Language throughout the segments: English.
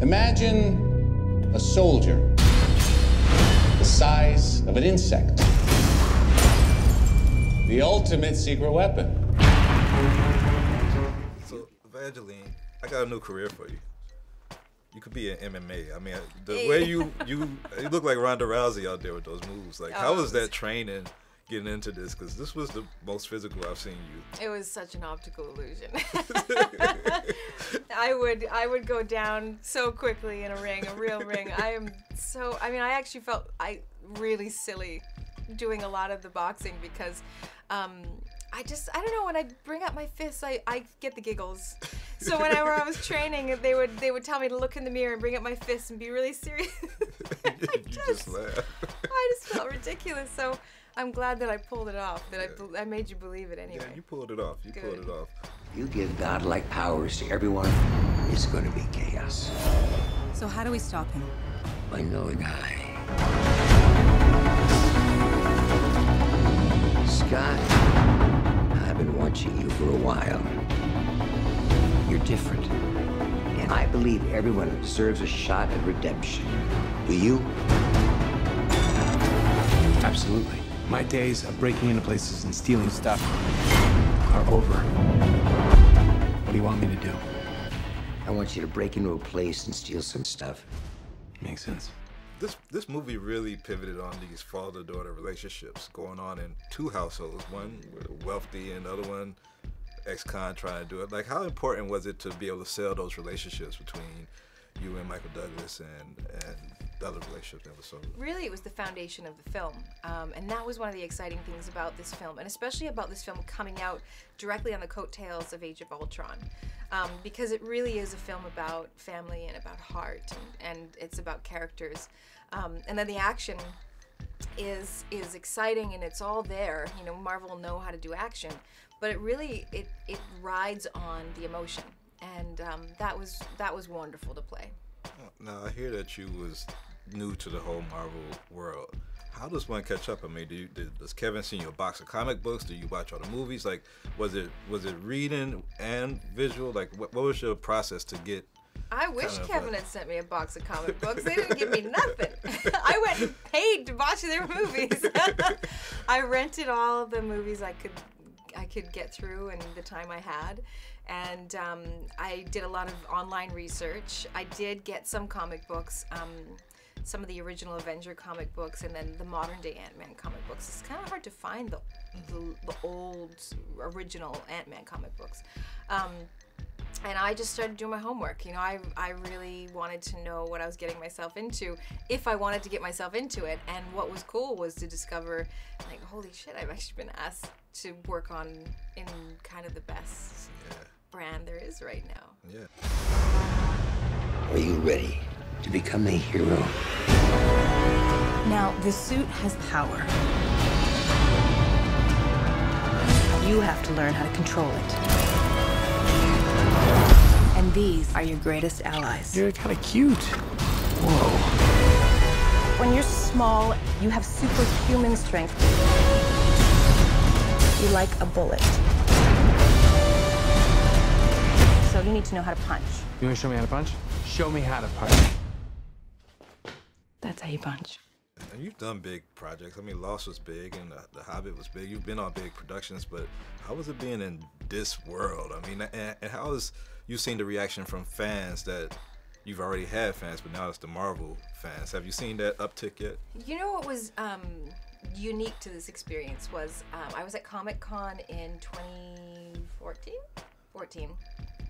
Imagine a soldier the size of an insect. The ultimate secret weapon. So, Evangeline, I got a new career for you. You could be an MMA. I mean, the way you look like Ronda Rousey out there with those moves. Like, how was that training getting into this? Because this was the most physical I've seen you. It was such an optical illusion. I would go down so quickly in a ring, a real ring. I actually felt really silly doing a lot of the boxing because I don't know, when I bring up my fists, I get the giggles. So whenever I was training, they would tell me to look in the mirror and bring up my fists and be really serious. You just laugh. I just felt ridiculous. So I'm glad that I pulled it off. That I made you believe it anyway. Yeah, you pulled it off. You pulled it off. You give godlike powers to everyone, it's going to be chaos. So how do we stop him? I know a guy. Scott, I've been watching you for a while. You're different. And I believe everyone deserves a shot at redemption. Do you? Absolutely. My days of breaking into places and stealing stuff are over. What do you want me to do? I want you to break into a place and steal some stuff. Makes sense. This movie really pivoted on these father-daughter relationships going on in two households. One wealthy and the other one ex-con trying to do it. Like, how important was it to be able to sell those relationships between you and Michael Douglas and the other relationship that was sold? Really, it was the foundation of the film. And that was one of the exciting things about this film, and especially about this film coming out directly on the coattails of Age of Ultron. Because it really is a film about family and about heart, and it's about characters. And then the action is exciting, and it's all there. You know, Marvel know how to do action, but it really it rides on the emotion, and that was wonderful to play. Now I hear that you was new to the whole Marvel world. How does one catch up? I mean, does Kevin send you a box of comic books? Do you watch all the movies? Like, was it reading and visual? Like, what was your process to get? I wish Kevin had sent me a box of comic books. They didn't give me nothing. I went and paid to watch their movies. I rented all the movies I could get through in the time I had. And I did a lot of online research. I did get some comic books, some of the original Avenger comic books, and then the modern day Ant-Man comic books. It's kind of hard to find the old original Ant-Man comic books. And I just started doing my homework. You know, I really wanted to know what I was getting myself into, if I wanted to get myself into it. And what was cool was to discover, like, holy shit, I've actually been asked to work on in kind of the best brand there is right now. Yeah. Are you ready to become a hero? Now, the suit has power. You have to learn how to control it. And these are your greatest allies. You're kind of cute. Whoa. When you're small, you have superhuman strength. You're like a bullet. So you need to know how to punch. You want to show me how to punch? Show me how to punch. That's how you punch. And you've done big projects. I mean, Lost was big, and The Hobbit was big. You've been on big productions, but how was it being in this world? I mean, and how has you seen the reaction from fans that you've already had fans, but now it's the Marvel fans? Have you seen that uptick yet? You know what was unique to this experience was I was at Comic-Con in 2014,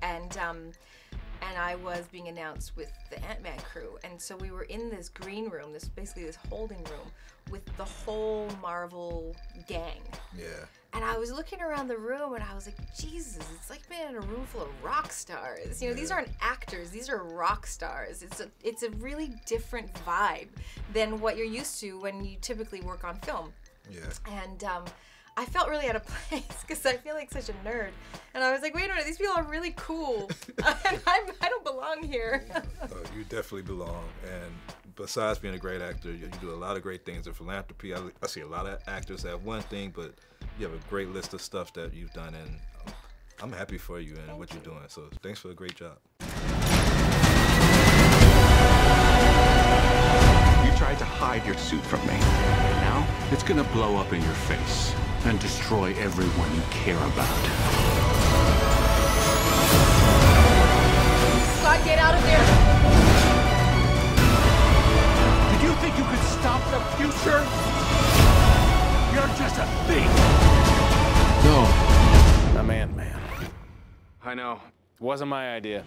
and I was being announced with the Ant-Man crew, and so we were in this green room, basically this holding room, with the whole Marvel gang. Yeah. And I was looking around the room, and I was like, Jesus, it's like being in a room full of rock stars. You know, these aren't actors; these are rock stars. It's a really different vibe than what you're used to when you typically work on film. Yeah. And I felt really out of place because I feel like such a nerd. And I was like, wait a minute, these people are really cool. And I don't belong here. You definitely belong. And besides being a great actor, you do a lot of great things in philanthropy. I see a lot of actors have one thing, but you have a great list of stuff that you've done. And I'm happy for you and what you're doing. So thanks for a great job. hide your suit from me. Now, it's gonna blow up in your face and destroy everyone you care about. Scott, get out of there! Did you think you could stop the future? You're just a thief! No, I'm Ant-Man. I know. Wasn't my idea.